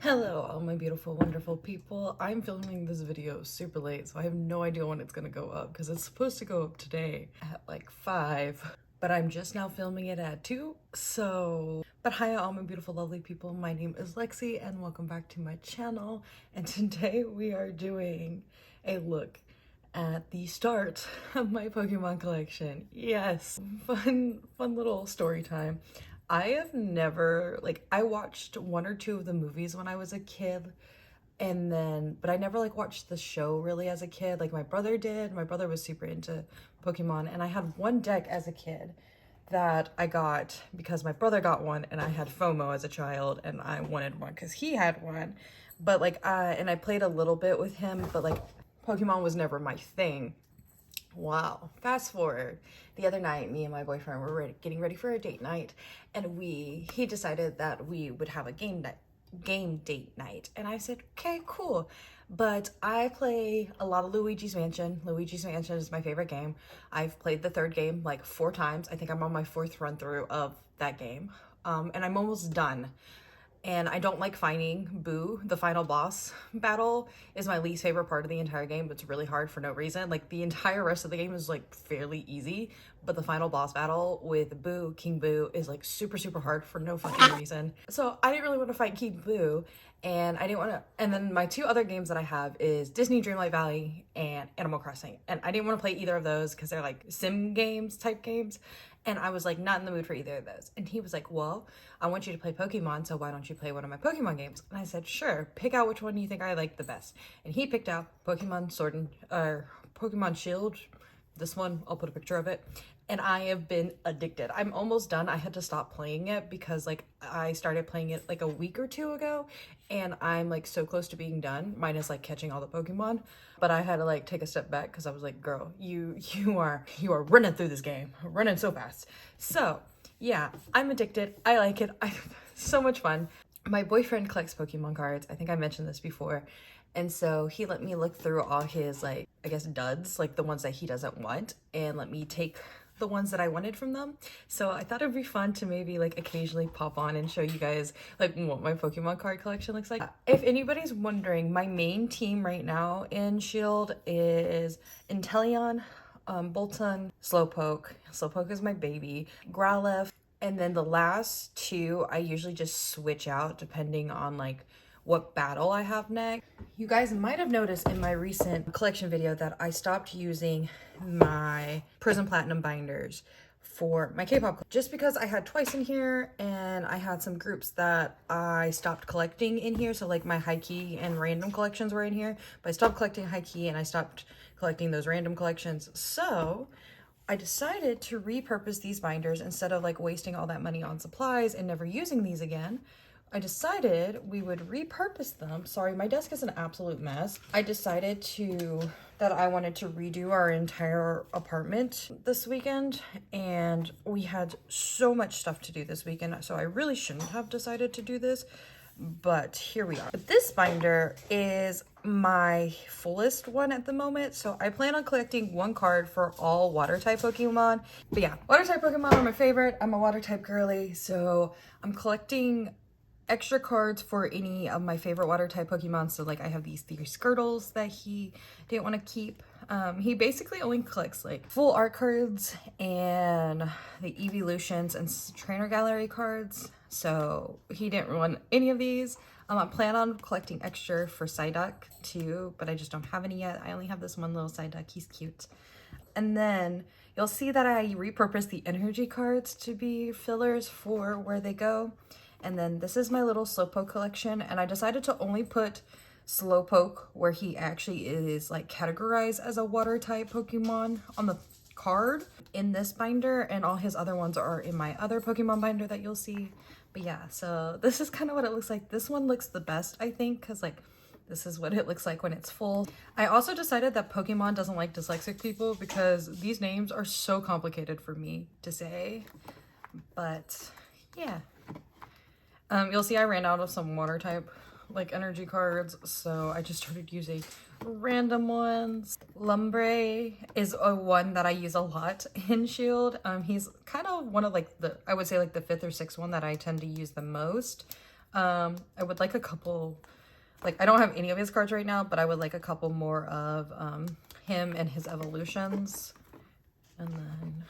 Hello, all my beautiful, wonderful people. I'm filming this video super late, so I have no idea when it's gonna go up because it's supposed to go up today at like 5, but I'm just now filming it at 2. But hi, all my beautiful, lovely people. My name is Lexi, and welcome back to my channel. And today we are doing a look at the start of my Pokemon collection. Yes, fun little story time. I have never, like, I watched one or two of the movies when I was a kid, but I never like watched the show really as a kid. Like my brother did. My brother was super into Pokemon, and I had one deck as a kid that I got because my brother got one, and I had FOMO as a child, and I wanted one because he had one. But and I played a little bit with him, but like Pokemon was never my thing. Wow. Fast forward. The other night, me and my boyfriend were getting ready for a date night, and he decided that we would have a game date night. And I said, okay, cool. But I play a lot of Luigi's Mansion. Luigi's Mansion is my favorite game. I've played the third game like 4 times. I think I'm on my 4th run through of that game. And I'm almost done. And I don't like fighting Boo. The final boss battle is my least favorite part of the entire game. It's really hard for no reason. Like the entire rest of the game is like fairly easy, but the final boss battle with Boo, King Boo, is like super hard for no fucking reason. So I didn't really want to fight King Boo, and I didn't want to. And then my 2 other games that I have is Disney Dreamlight Valley and Animal Crossing, and I didn't want to play either of those because they're like sim games type games. And I was like, not in the mood for either of those. And he was like, well, I want you to play Pokemon, so why don't you play one of my Pokemon games? And I said, sure, pick out which one you think I like the best. And he picked out Pokemon Pokemon Shield. This one, I'll put a picture of it. And I have been addicted. I'm almost done. I had to stop playing it because like I started playing it like a week or 2 ago, and I'm like so close to being done, minus like catching all the Pokemon. But I had to like take a step back because I was like, girl, you are running through this game, running so fast. So yeah, I'm addicted. I like it. I so much fun. My boyfriend collects Pokemon cards. I think I mentioned this before. And so he let me look through all his, like, I guess duds, like the ones that he doesn't want, and let me take the ones that I wanted from them. So I thought it'd be fun to maybe like occasionally pop on and show you guys like what my Pokemon card collection looks like. If anybody's wondering, my main team right now in Shield is Inteleon, Bolton, Slowpoke. Slowpoke is my baby. Growlithe. And then the last 2, I usually just switch out depending on like what battle I have next. You guys might have noticed in my recent collection video that I stopped using my Prism Platinum binders for my K-pop just because I had twice in here, and I had some groups that I stopped collecting in here. So like my high key and random collections were in here, but I stopped collecting high key and I stopped collecting those random collections. So I decided to repurpose these binders instead of like wasting all that money on supplies and never using these again. I decided we would repurpose them. Sorry, my desk is an absolute mess. I decided that I wanted to redo our entire apartment this weekend, and we had so much stuff to do this weekend, so I really shouldn't have decided to do this, but here we are. But this binder is my fullest one at the moment, so I plan on collecting 1 card for all water type Pokemon. But yeah, water type Pokemon are my favorite. I'm a water type girly, so I'm collecting extra cards for any of my favorite water type Pokemon. So like I have these 3 Squirtles that he didn't want to keep. He basically only collects like full art cards and the evolutions and trainer gallery cards. So he didn't want any of these. I plan on collecting extra for Psyduck too, but I just don't have any yet. I only have this one little Psyduck. He's cute. And then you'll see that I repurposed the energy cards to be fillers for where they go. And then this is my little Slowpoke collection, and I decided to only put Slowpoke where he actually is like categorized as a water type Pokemon on the card in this binder, and all his other ones are in my other Pokemon binder that you'll see. But yeah, so this is kind of what it looks like. This one looks the best, I think, because like this is what it looks like when it's full. I also decided that Pokemon doesn't like dyslexic people because these names are so complicated for me to say. But yeah. You'll see I ran out of some water type like energy cards, so I just started using random ones. Lumbre is a one that I use a lot in Shield. He's kind of one of like I would say like the 5th or 6th one that I tend to use the most. I would like a couple, like I don't have any of his cards right now, but I would like a couple more of him and his evolutions. And then,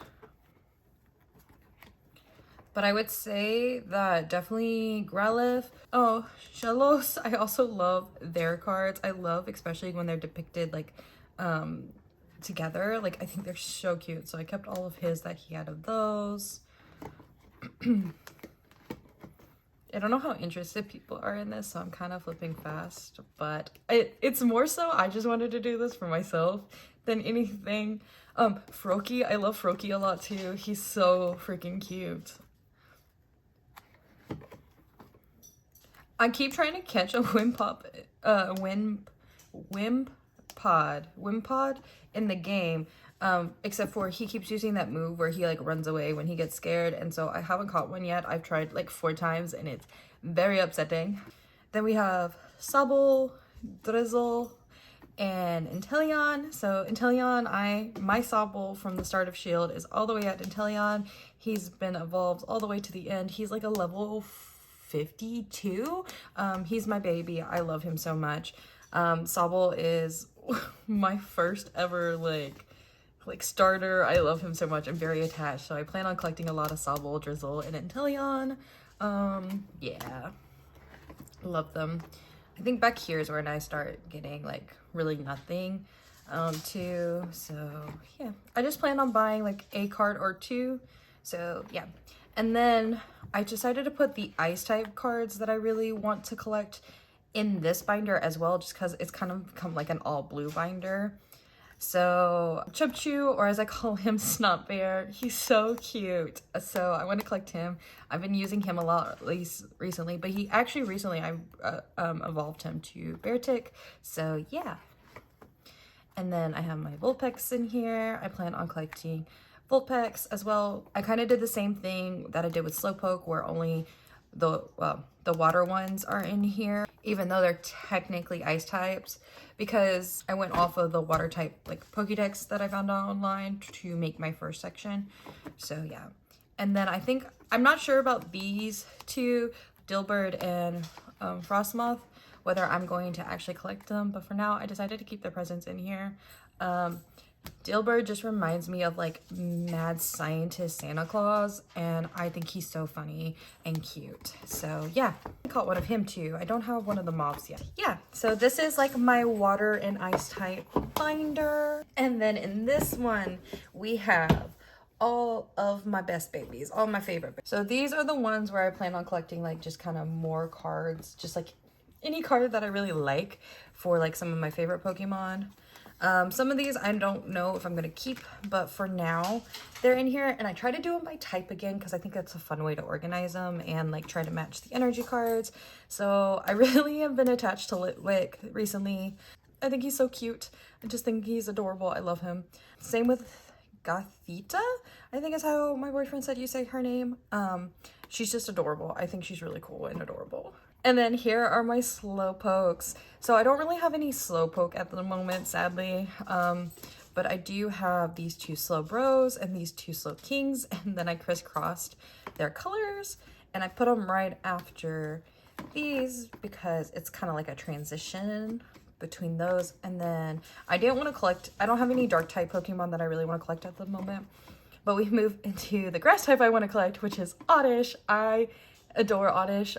but I would say that definitely Growlithe. Oh, Shellos, I also love their cards. I love especially when they're depicted like together. Like I think they're so cute. So I kept all of his that he had of those. I don't know how interested people are in this, so I'm kind of flipping fast, but it's more so I just wanted to do this for myself than anything. Froakie, I love Froakie a lot too. He's so freaking cute. I keep trying to catch a Wimpod in the game, except for he keeps using that move where he like runs away when he gets scared, and so I haven't caught one yet. I've tried like 4 times and it's very upsetting. Then we have Sobble, Drizzle, and Inteleon. So Inteleon, my Sobble from the start of Shield is all the way at Inteleon. He's been evolved all the way to the end. He's like a level 52. He's my baby. I love him so much. Sobble is my first ever like starter. I love him so much. I'm very attached, so I plan on collecting a lot of Sobble, Drizzle, and Inteleon. Yeah, love them. I think back here is when I start getting like really nothing too. So yeah, I just plan on buying like a card or 2. So yeah, and then I decided to put the ice type cards that I really want to collect in this binder as well, just because it's kind of become like an all blue binder. So Chubchoo, or as I call him, Snot Bear, he's so cute. So I want to collect him. I've been using him a lot, at least recently, but he actually recently I evolved him to Beartic. So yeah. And then I have my Vulpix in here. I plan on collecting Vulpix as well. I kind of did the same thing that I did with Slowpoke, where only the water ones are in here, even though they're technically ice types, because I went off of the water type like Pokédex that I found online to make my first section. So yeah. And then I think, I'm not sure about these 2, Dilbert and Frostmoth, whether I'm going to actually collect them, but for now I decided to keep their presents in here. Dilbert just reminds me of like mad scientist Santa Claus, and I think he's so funny and cute. So yeah, I caught one of him too. I don't have one of the mobs yet. Yeah, so this is like my water and ice type binder. And then in this one, we have all of my best babies, all my favorite. So these are the ones where I plan on collecting like just kind of more cards, just like any card that I really like for like some of my favorite Pokemon. Some of these I don't know if I'm going to keep, but for now they're in here, and I try to do them by type again because I think that's a fun way to organize them and like try to match the energy cards. So I really have been attached to Litwick recently. I think he's so cute. I just think he's adorable. I love him. Same with Gothita, I think is how my boyfriend said you say her name. She's just adorable. I think she's really cool and adorable. And then here are my Slowpokes. So I don't really have any Slowpoke at the moment, sadly. But I do have these 2 Slowbros and these 2 Slowkings, and then I crisscrossed their colors and I put them right after these because it's kind of like a transition between those. And then I didn't want to collect, I don't have any dark type Pokemon that I really want to collect at the moment, but we move into the grass type I want to collect, which is Oddish. I adore Oddish.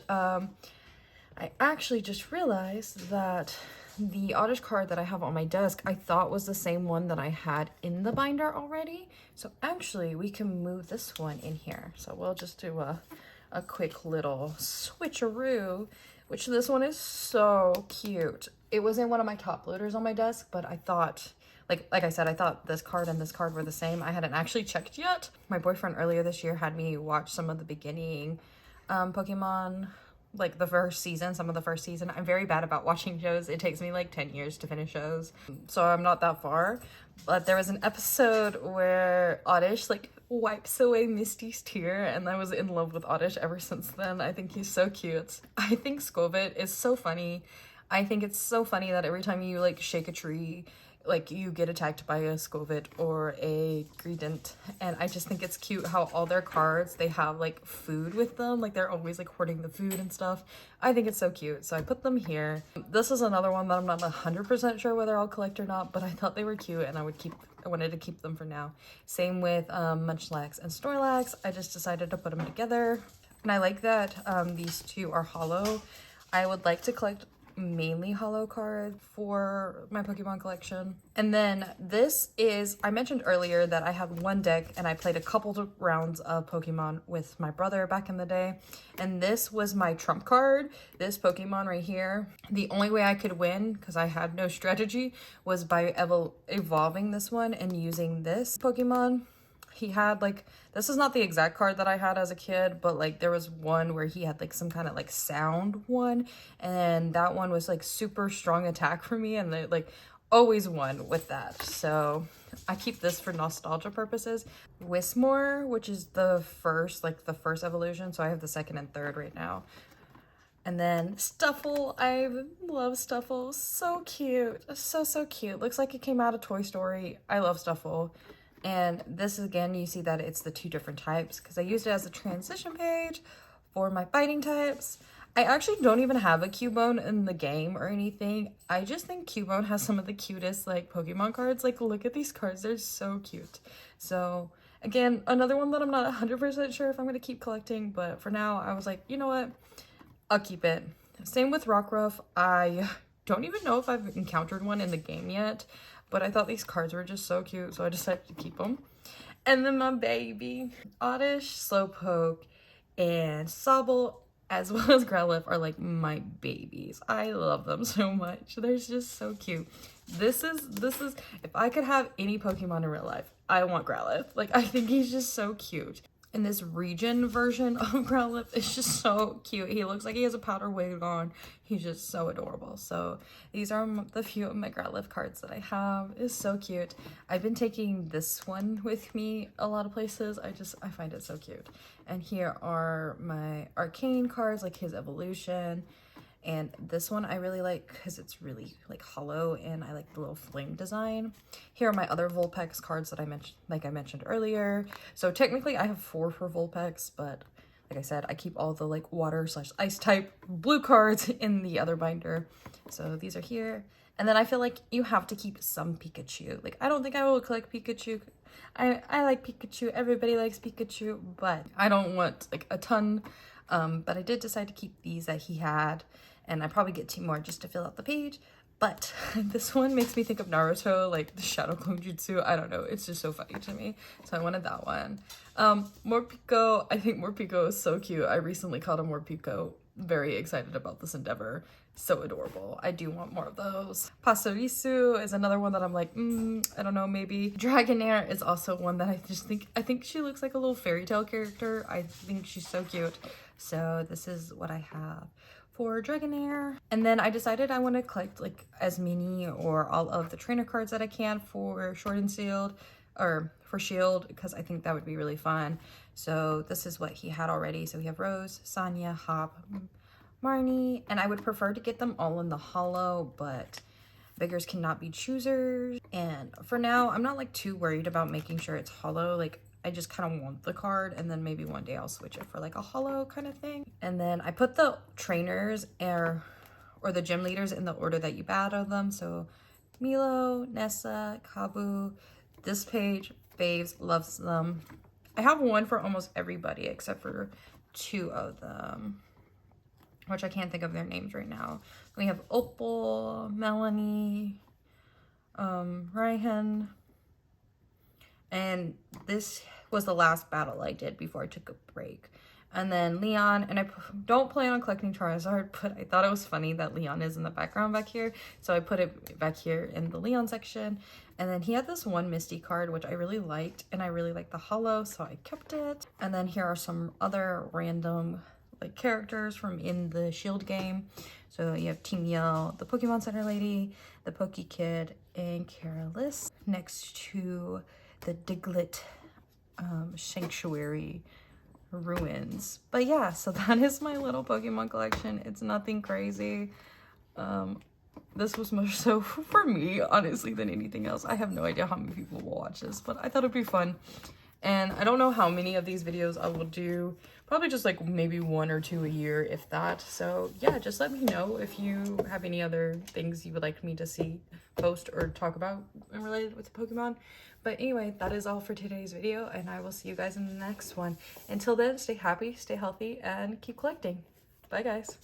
I actually just realized that the Oddish card that I have on my desk, I thought was the same one that I had in the binder already. So actually we can move this one in here. So we'll just do a quick little switcheroo, which this one is so cute. It was in one of my top loaders on my desk, but I thought, like I said, I thought this card and this card were the same. I hadn't actually checked yet. My boyfriend earlier this year had me watch some of the beginning Pokemon, like the first season, some of the first season. I'm very bad about watching shows. It takes me like 10 years to finish shows, so I'm not that far. But there was an episode where Oddish like wipes away Misty's tear, and I was in love with Oddish ever since then. I think he's so cute. I think Skwovet is so funny. I think it's so funny that every time you like shake a tree like you get attacked by a Scovit or a Greedent, and I just think it's cute how all their cards, they have like food with them, like they're always like hoarding the food and stuff. I think it's so cute, so I put them here. This is another one that I'm not 100% sure whether I'll collect or not, but I thought they were cute and I wanted to keep them for now. Same with Munchlax and Snorlax. I just decided to put them together, and I like that these two are hollow. I would like to collect mainly hollow cards for my Pokemon collection. And then this is, I mentioned earlier that I had one deck and I played a couple rounds of Pokemon with my brother back in the day, and this was my trump card, this Pokemon right here. The only way I could win, because I had no strategy, was by evolving this one and using this Pokemon. He had like, this is not the exact card that I had as a kid, but like there was one where he had like some kind of like sound one, and that one was like super strong attack for me, and they like always won with that. So I keep this for nostalgia purposes. Wismore, which is the first evolution, so I have the second and third right now. And then Stuffle, I love Stuffle, so cute, so cute. Looks like it came out of Toy Story. I love Stuffle. And this is, again, you see that it's the two different types because I used it as a transition page for my fighting types. I actually don't even have a Cubone in the game or anything. I just think Cubone has some of the cutest like Pokemon cards. Like, look at these cards, they're so cute. So again, another one that I'm not 100% sure if I'm going to keep collecting, but for now I was like, you know what, I'll keep it. Same with Rockruff. I don't even know if I've encountered one in the game yet, but I thought these cards were just so cute, so I decided to keep them. And then my baby, Oddish, Slowpoke, and Sobble, as well as Growlithe, are like my babies. I love them so much. They're just so cute. This is, if I could have any Pokemon in real life, I want Growlithe. Like, I think he's just so cute. And this region version of Growlithe is just so cute. He looks like he has a powder wig on. He's just so adorable. So these are the few of my Growlithe cards that I have. It's so cute. I've been taking this one with me a lot of places. I find it so cute. And here are my arcane cards, like his evolution. And this one I really like because it's really like hollow, and I like the little flame design. Here are my other Vulpix cards that I mentioned earlier. So technically I have 4 for Vulpix, but like I said, I keep all the like water/ice type blue cards in the other binder. So these are here. And then I feel like you have to keep some Pikachu. Like, I don't think I will collect Pikachu. I like Pikachu. Everybody likes Pikachu, but I don't want like a ton. But I did decide to keep these that he had. And I probably get 2 more just to fill out the page. But this one makes me think of Naruto, like the Shadow Clone Jutsu. I don't know. It's just so funny to me. So I wanted that one. Morpeko. I think Morpeko is so cute. I recently caught a Morpeko. Very excited about this endeavor. So adorable. I do want more of those. Pastorisu is another one that I'm like, I don't know, maybe. Dragonair is also one that I think she looks like a little fairy tale character. I think she's so cute. So this is what I have for Dragonair. And then I decided I want to collect like as many or all of the trainer cards that I can for Sword and Shield, or for Shield, because I think that would be really fun. So this is what he had already. So we have Rose, Sonia, Hop, Marnie, and I would prefer to get them all in the hollow, but beggars cannot be choosers. And for now, I'm not like too worried about making sure it's hollow. Like, I just kind of want the card, and then maybe one day I'll switch it for like a hollow kind of thing. And then I put the trainers or the gym leaders in the order that you battle them. So Milo, Nessa, Kabu. This page, Faves loves them. I have one for almost everybody except for 2 of them, which I can't think of their names right now. We have Opal, Melanie, Raihan, and this was the last battle I did before I took a break. And then Leon, and I don't plan on collecting Charizard, but I thought it was funny that Leon is in the background back here, so I put it back here in the Leon section. And then he had this one Misty card, which I really liked, and I really liked the hollow, so I kept it. And then here are some other random like characters from in the Shield game. So you have Team Yell, the Pokemon Center Lady, the Poke Kid, and Carolus, next to the Diglett Sanctuary ruins. But yeah, so that is my little Pokemon collection. It's nothing crazy. This was more so for me, honestly, than anything else. I have no idea how many people will watch this, but I thought it'd be fun. And I don't know how many of these videos I will do. Probably just like maybe 1 or 2 a year, if that. So yeah, just let me know if you have any other things you would like me to see, post, or talk about related with Pokemon. But anyway, that is all for today's video, and I will see you guys in the next one. Until then, stay happy, stay healthy, and keep collecting. Bye, guys.